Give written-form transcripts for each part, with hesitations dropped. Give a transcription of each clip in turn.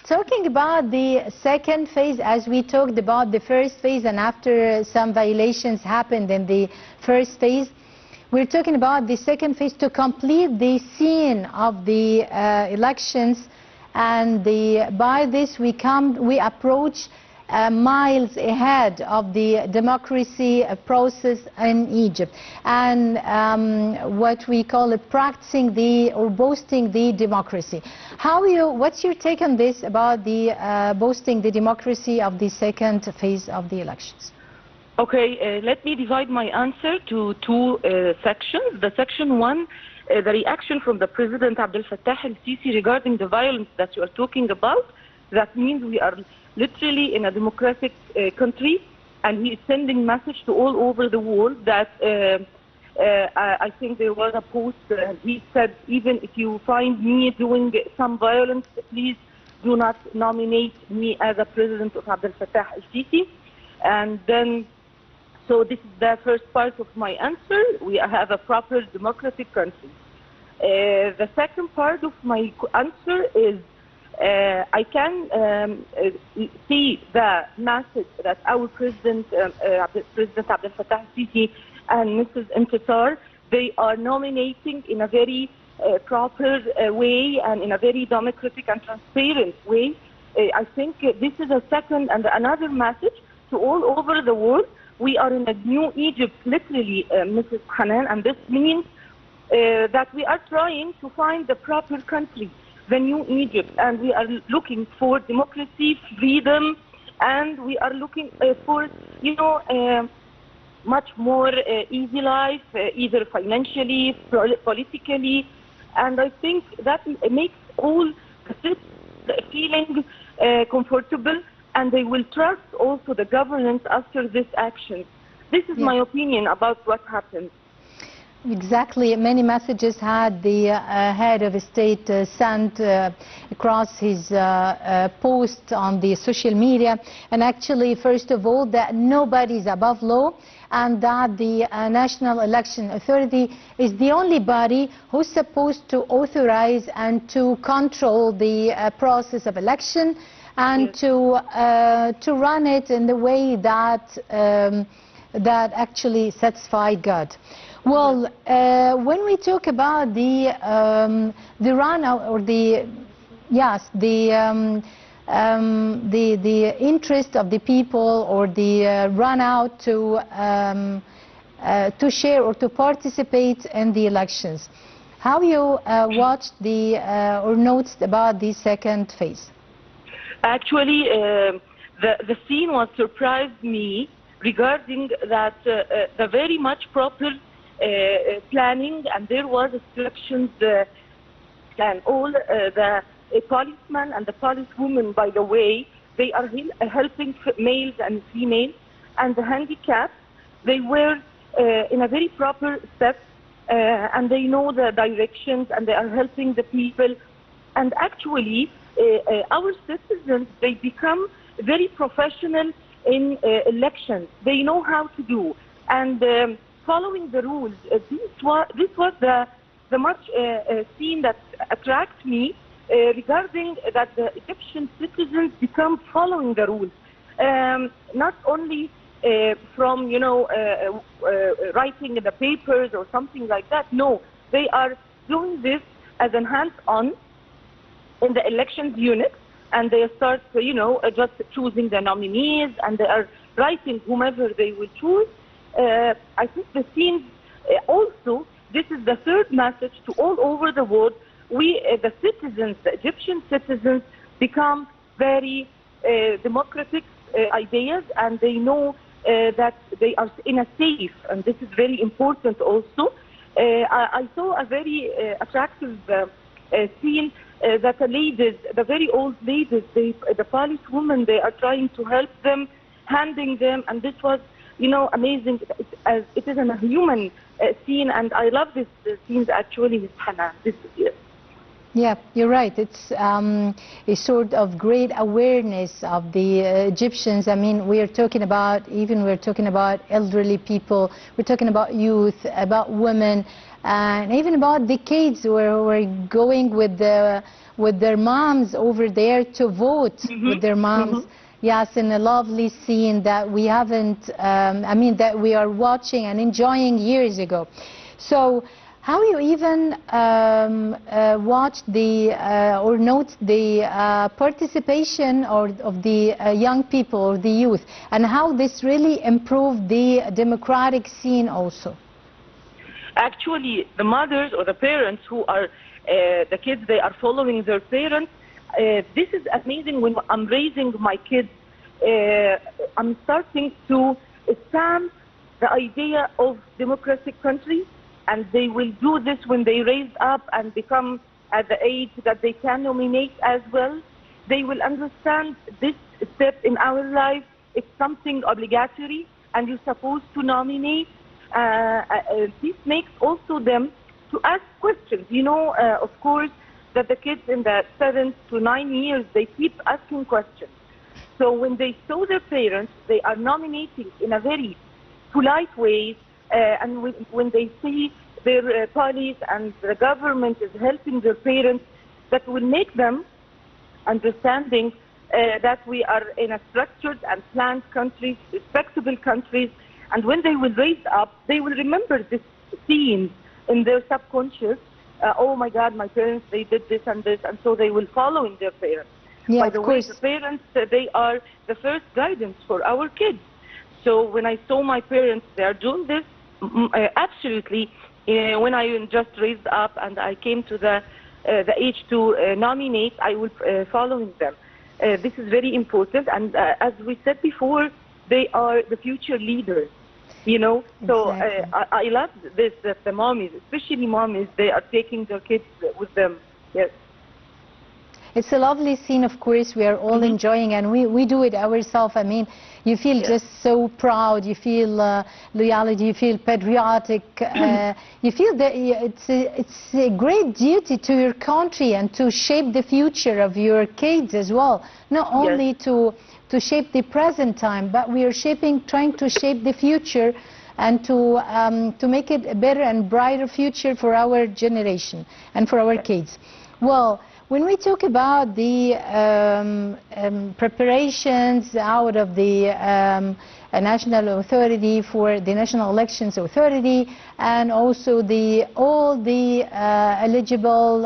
Talking about the second phase, as we talked about the first phase, and after some violations happened in the first phase, we're talking about the second phase to complete the scene of the elections, and by this we approach miles ahead of the democracy process in Egypt, and what we call practicing or boosting the democracy. What's your take on this about the boosting the democracy of the second phase of the elections? Okay, let me divide my answer to two sections. The section one, the reaction from the President Abdel Fattah el-Sisi regarding the violence that you are talking about. That means we are literally in a democratic country, and he is sending message to all over the world that I think there was a post, he said, even if you find me doing some violence, please do not nominate me as a president of Abdel Fattah el-Sisi. And then, so this is the first part of my answer. We have a proper democratic country. The second part of my answer is I can see the message that our President Abdel Fattah el-Sisi and Mrs. Intisar, they are nominating in a very proper way and in a very democratic and transparent way. I think this is a second and another message to all over the world. We are in a new Egypt, literally, Mrs. Hanan, and this means that we are trying to find the proper country, the new Egypt, and we are looking for democracy, freedom, and we are looking for, much more easy life, either financially, politically, and I think that makes all the citizens feeling comfortable, and they will trust also the governance after this action. This is my opinion about what happened. Exactly. Many messages had the head of state sent across his post on the social media, and actually, first of all, that nobody is above law, and that the National Election Authority is the only body who's supposed to authorize and to control the process of election, and to run it in the way that that actually satisfies God. Well, when we talk about the run or the interest of the people, or the run out to share or to participate in the elections, how you watched or noticed about the second phase? Actually, the scene was surprised me regarding that the very much proper planning, and there was instructions and all the policemen and the policewomen, by the way, they are helping males and females, and the handicapped, they were in a very proper step, and they know the directions, and they are helping the people. And actually our citizens, they become very professional in elections. They know how to do, and following the rules. This was the much scene that attracts me regarding that the Egyptian citizens become following the rules, not only from writing in the papers or something like that. No, they are doing this as an hands-on in the elections unit, and they start just choosing the nominees, and they are writing whomever they will choose. I think the scene also, this is the third message to all over the world. We, the citizens, the Egyptian citizens, become very democratic ideas, and they know that they are in a safe, and this is very important also. I saw a very attractive scene that the ladies, the very old ladies, the policewomen, they are trying to help them, handing them, and this was amazing. It is a human scene, and I love this scenes actually with Hannah. Yeah, you're right. It's a sort of great awareness of the Egyptians. I mean, we're talking about elderly people, we're talking about youth, about women, and even about the kids who are going with their moms over there to vote with their moms. Yes, in a lovely scene that we haven't, that we are watching and enjoying years ago. So, how you even watch or note the participation of the young people or the youth, and how this really improved the democratic scene also? Actually, the mothers or the parents who are the kids, they are following their parents. This is amazing. When I'm raising my kids, I'm starting to stamp the idea of democratic countries. And they will do this when they raise up and become at the age that they can nominate as well. They will understand this step in our life. It's something obligatory, and you're supposed to nominate. This makes also them to ask questions. You know, of course, that the kids in the 7 to 9 years, they keep asking questions. So when they saw their parents, they are nominating in a very polite way. And when they see their police and the government is helping their parents, that will make them understanding that we are in a structured and planned country, respectable countries, and when they will raise up, they will remember this scene in their subconscious. Oh my God, my parents, they did this and this, and so they will follow in their parents. Yeah, by the way, the parents, they are the first guidance for our kids. So when I saw my parents, they are doing this, absolutely. When I just raised up and I came to the age to nominate, I will following them. This is very important, and as we said before, they are the future leaders. You know, so I love this, that the mommies, especially mommies, they are taking their kids with them. Yes. It's a lovely scene, of course, we are all enjoying, and we do it ourselves. I mean, you feel just so proud, you feel loyalty, you feel patriotic, you feel that it's a great duty to your country and to shape the future of your kids as well. Not only to shape the present time, but we are trying to shape the future and to make it a better and brighter future for our generation and for our kids. Well, when we talk about the preparations out of the National Authority for the National Elections Authority, and also all the eligible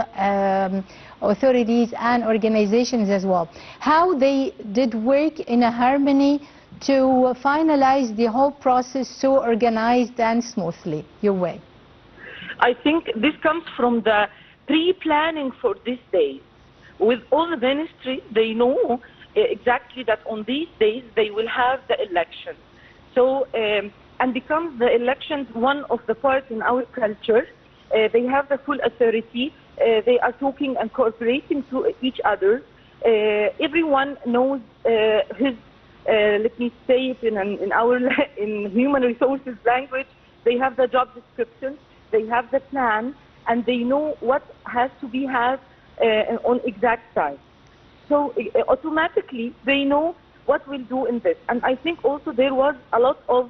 authorities and organizations as well, how they did work in a harmony to finalize the whole process so organized and smoothly, your way? I think this comes from the pre-planning for this day. With all the ministry, they know exactly that on these days they will have the election. So, and becomes the elections one of the parts in our culture. They have the full authority. They are talking and cooperating to each other. Everyone knows his, let me say it in human resources language, they have the job description, they have the plan, and they know what has to be had on exact time. So automatically they know what we'll do in this. And I think also there was a lot of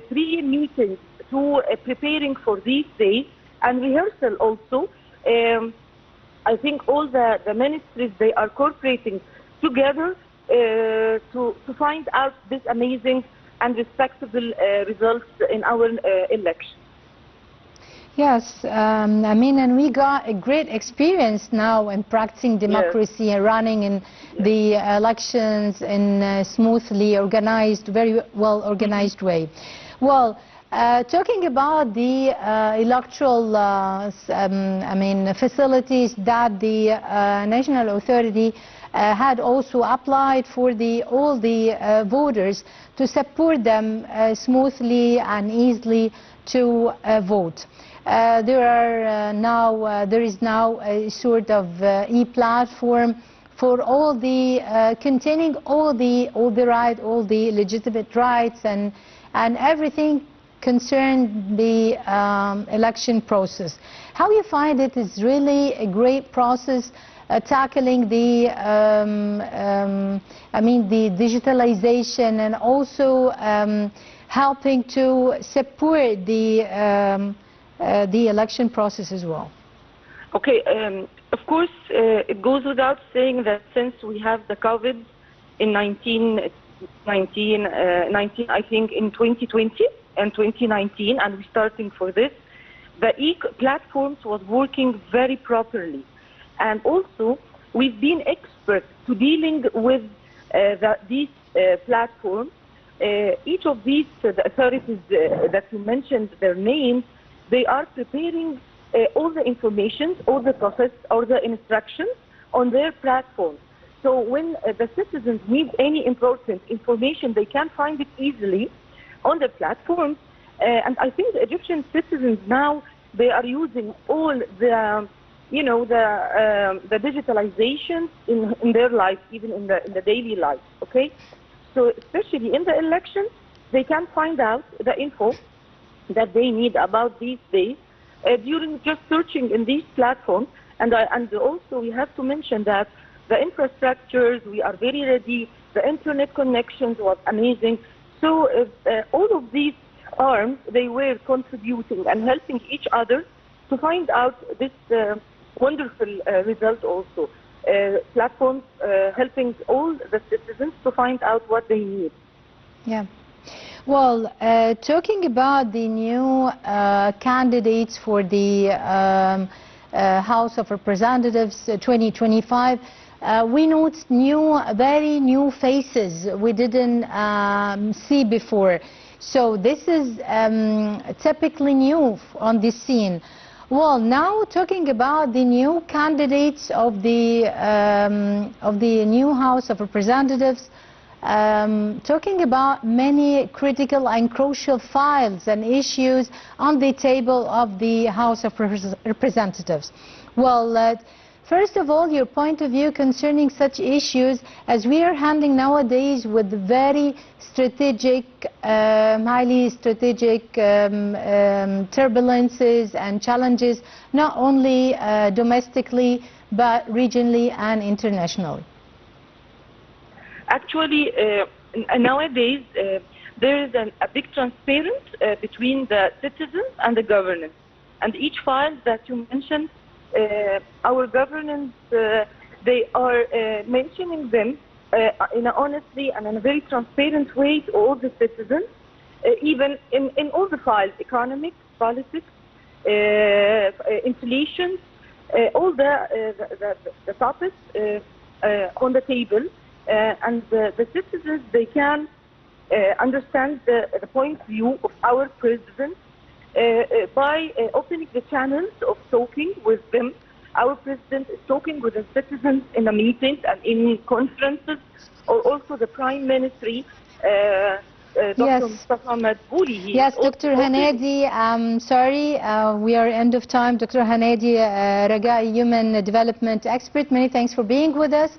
pre-meetings to preparing for these days and rehearsal also. I think all the ministries, they are cooperating together to find out this amazing and respectable results in our election. Yes, I mean, and we got a great experience now in practicing democracy and running in the elections in a smoothly organized, very well organized way. Well, talking about the electoral, facilities that the National Authority had also applied for all the voters to support them smoothly and easily to vote. There is now a sort of e-platform for all the containing all the legitimate rights and everything concern the election process. How you find it is really a great process tackling the, the digitalization and also helping to support the election process as well. Okay, of course, it goes without saying that since we have the COVID in 19, I think in 2020 and 2019, and we're starting for this, the e-platforms was working very properly. And also, we've been experts to dealing with these platforms. Each of these, the authorities that you mentioned their names, they are preparing all the information, all the process, all the instructions on their platform. So when the citizens need any important information, they can find it easily on the platforms. And I think the Egyptian citizens now, they are using all the, the digitalization in their life, even in the daily life, okay? So especially in the elections, they can find out the info that they need about these days during just searching in these platforms. And also we have to mention that the infrastructures, we are very ready, the internet connections was amazing. So all of these arms, they were contributing and helping each other to find out this wonderful result also. Platforms helping all the citizens to find out what they need. Yeah. Well, talking about the new candidates for the House of Representatives 2025, we note very new faces we didn't see before. So this is typically new on this scene. Well, now talking about the new candidates of the new House of Representatives, talking about many critical and crucial files and issues on the table of the House of Representatives. Well, first of all, your point of view concerning such issues, as we are handling nowadays with very strategic, highly strategic turbulences and challenges, not only domestically, but regionally and internationally. Actually, nowadays, there is a big transparency between the citizens and the governance. And each file that you mentioned, our governance, they are mentioning them in an honestly and in a very transparent way to all the citizens, even in all the files, economic, politics, inflation, all the topics on the table. And the citizens, they can understand the point of view of our president by opening the channels of talking with them. Our president is talking with the citizens in the meetings and in conferences, or also the Prime Ministry, Dr. Mustafa Madbouli. Yes, Dr. Hanady, I'm sorry, we are end of time. Dr. Hanady, Ragaei, Human Development Expert, many thanks for being with us.